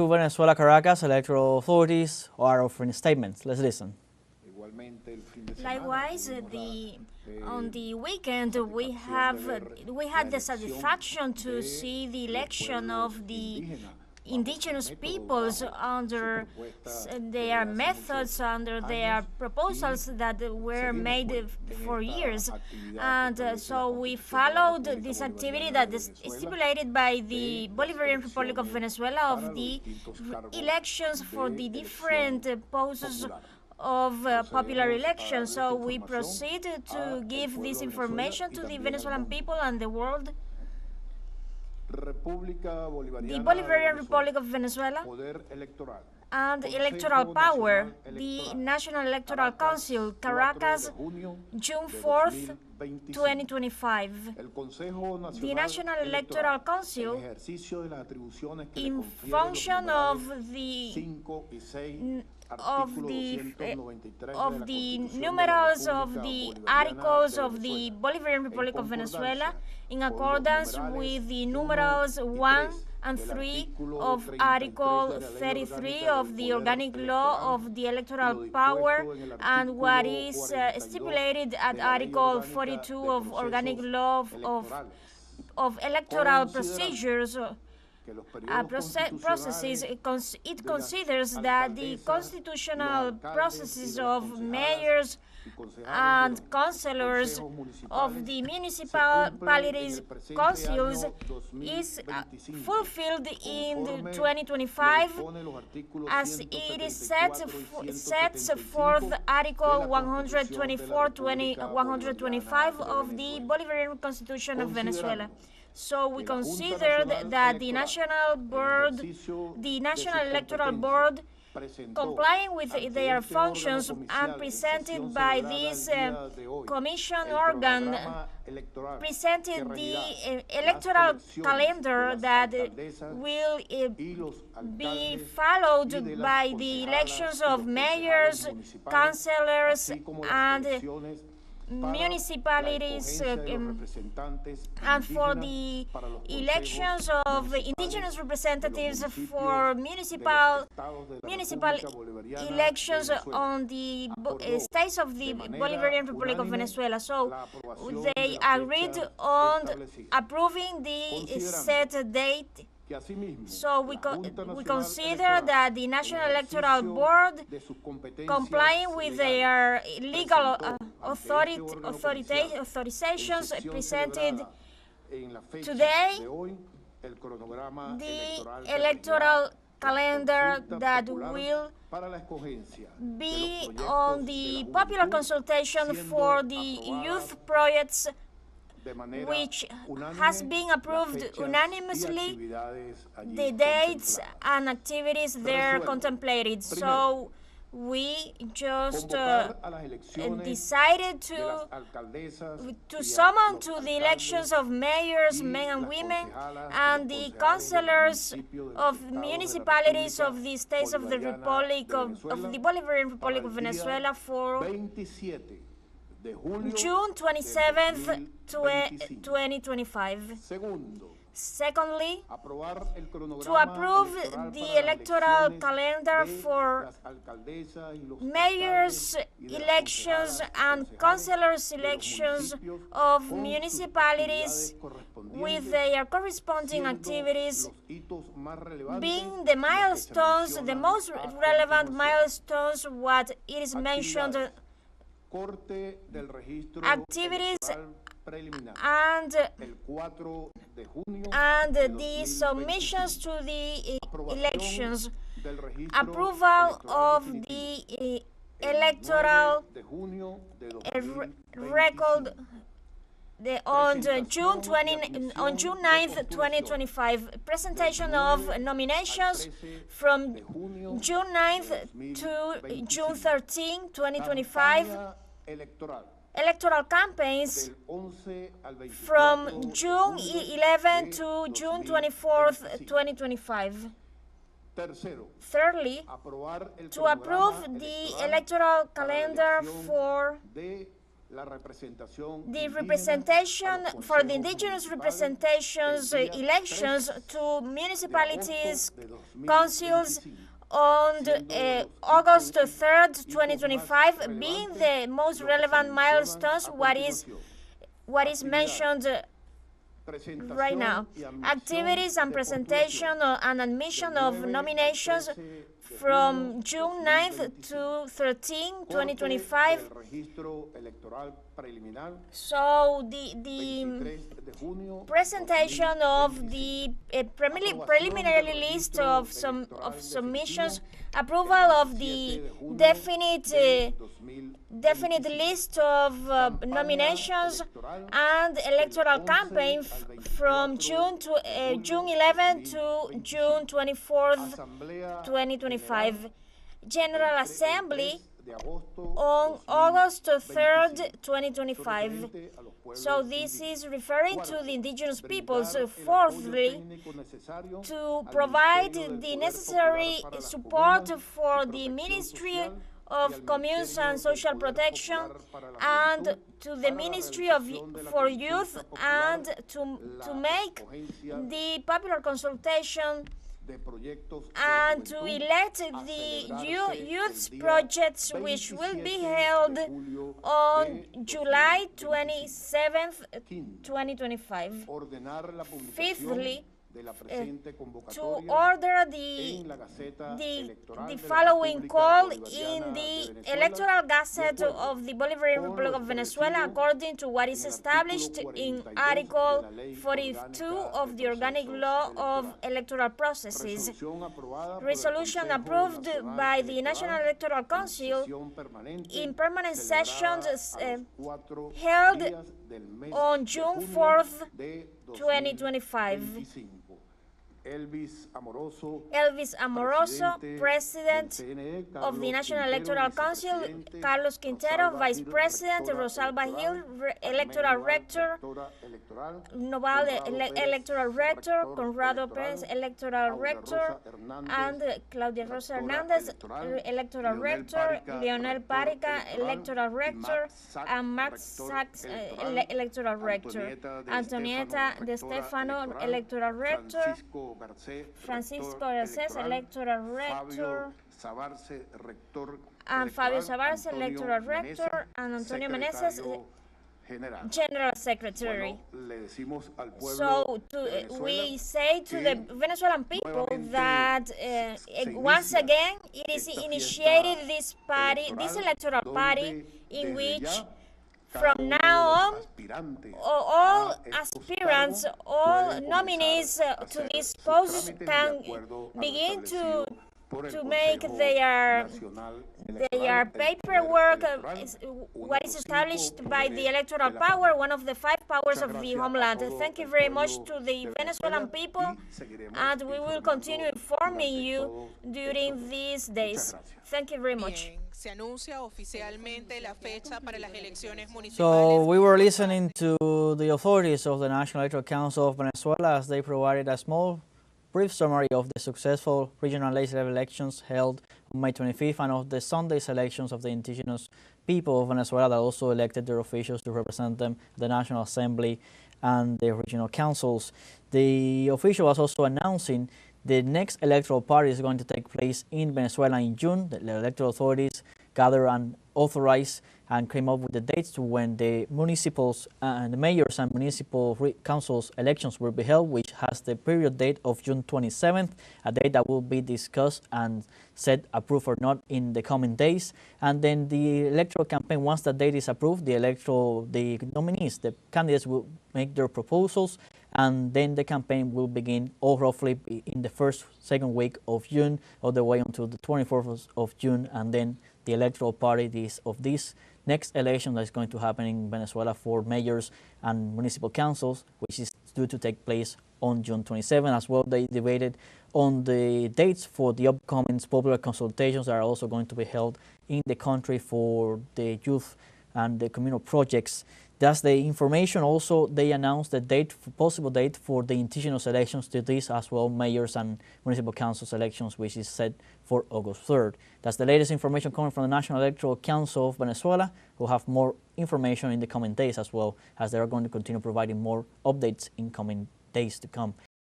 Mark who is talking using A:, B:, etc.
A: Venezuela, Caracas, electoral authorities are offering statements. Let's listen.
B: Likewise, on the weekend, we had the satisfaction to see the election of the indigenous peoples under their methods, under their proposals that were made for years. And so we followed this activity that is stipulated by the Bolivarian Republic of Venezuela of the elections for the different posts of popular elections. So we proceed to give this information to the Venezuelan people and the world. The Bolivarian Republic of Venezuela and electoral power, the National Electoral Council, Caracas, June 4th, 2025. The National Electoral Council, in function of the numerals of the articles of the Bolivarian Republic of Venezuela, in accordance with the numerals 1 and 3 of Article 33 of the Organic Law of the Electoral Power, and what is stipulated at Article 42 of Organic Law of Electoral Procedures. Processes, it considers that the constitutional processes of mayors and councillors of the municipalities councils is fulfilled in 2025 as it is sets forth Article 124-125 of the Bolivarian Constitution of Venezuela. So we considered that the National Electoral Board, complying with their functions and presented by this commission organ, presented the electoral calendar that will be followed by the elections of mayors, councillors, and municipalities, and for the elections of indigenous representatives for municipal elections on the states of the Bolivarian Republic of Venezuela. So they agreed on approving the set date. So we consider that the National Electoral Board, complying with their legal authorizations, presented today the electoral calendar that will be on the popular consultation for the youth projects, which has been approved unanimously, the dates and activities there contemplated. So we just decided to summon to the elections of mayors, men and women, and the councillors of municipalities of the states of the Republic of the Bolivarian Republic of Venezuela for June 27th, 2025. Secondly, to approve the electoral calendar for mayors' elections and councillors' elections of municipalities with their corresponding activities, being the milestones, the most relevant milestones, what it is mentioned, activities and the submissions to the elections, approval of the electoral record on June 9th, 2025, presentation of nominations from June 9th to June 13, 2025, electoral campaigns from June 11 to June 24th, 2025. Thirdly, to approve the electoral calendar for the representation for the indigenous representations elections to municipalities, councils on August 3rd, 2025, being the most relevant milestones, what is mentioned right now. Activities and presentation and admission of nominations from June 9th to 13, 2025. So the presentation of the preliminary list of submissions, approval of the definite list of nominations, and electoral campaign from June 11 to June 24th, 2025. General Assembly on August 3rd, 2025. So this is referring to the indigenous peoples. Fourthly, to provide the necessary support for the Ministry of Communes and Social Protection and to the Ministry for Youth, and to make the popular consultation and to elect the youth projects, which will be held on July 27th, 2025. Fifthly, to order the following call in the Electoral Gazette of the Bolivarian Republic of Venezuela, according to what is established in Article 42 of the Organic Law of Electoral Processes. Resolution approved by the National Electoral Council in permanent sessions held on June 4th, 2025. Elvis Amoroso, President of the National Electoral Council; Carlos Quintero, Vice President; Rosalba Gil, Electoral Rector; Noval, Electoral Rector; Conrado Perez, Electoral Rector; and Claudia Rosa Hernandez, Electoral Rector; Leonel Parica, Electoral Rector; and Max Sachs, Electoral Rector; Antonieta De Stefano, Electoral Rector; Francisco Garcés, Electoral Rector, and Fabio Sabarce, Electoral Rector, and Antonio Meneses, General Secretary. So we say to the Venezuelan people that once again it is initiated this electoral party, in which from now on, all aspirants, all nominees to this post can begin to make their paperwork, what is established by the electoral power, one of the 5 powers of the homeland. Thank you very much to the Venezuelan people, and we will continue informing you during these days. Thank you very much.
A: So we were listening to the authorities of the National Electoral Council of Venezuela as they provided a small brief summary of the successful regional legislative elections held on May 25th and of the Sunday's elections of the indigenous people of Venezuela that also elected their officials to represent them at the National Assembly and the regional councils. The official was also announcing the next electoral party is going to take place in Venezuela in June. The electoral authorities gathered and authorized and came up with the dates to when the municipals and the mayors and municipal councils elections will be held, which has the period date of June 27th, a date that will be discussed and said approved or not in the coming days. And then the electoral campaign, once the date is approved, the nominees, the candidates will make their proposals, and then the campaign will begin all roughly in the second week of June, all the way until the 24th of June, and then the electoral party of this next election that is going to happen in Venezuela for mayors and municipal councils, which is due to take place on June 27. As well, they debated on the dates for the upcoming popular consultations that are also going to be held in the country for the youth and the communal projects. That's the information. Also, they announced the date, possible date for the indigenous elections to this as well, mayors and municipal councils elections, which is set for August 3rd. That's the latest information coming from the National Electoral Council of Venezuela. We'll have more information in the coming days as well, as they are going to continue providing more updates in coming days to come.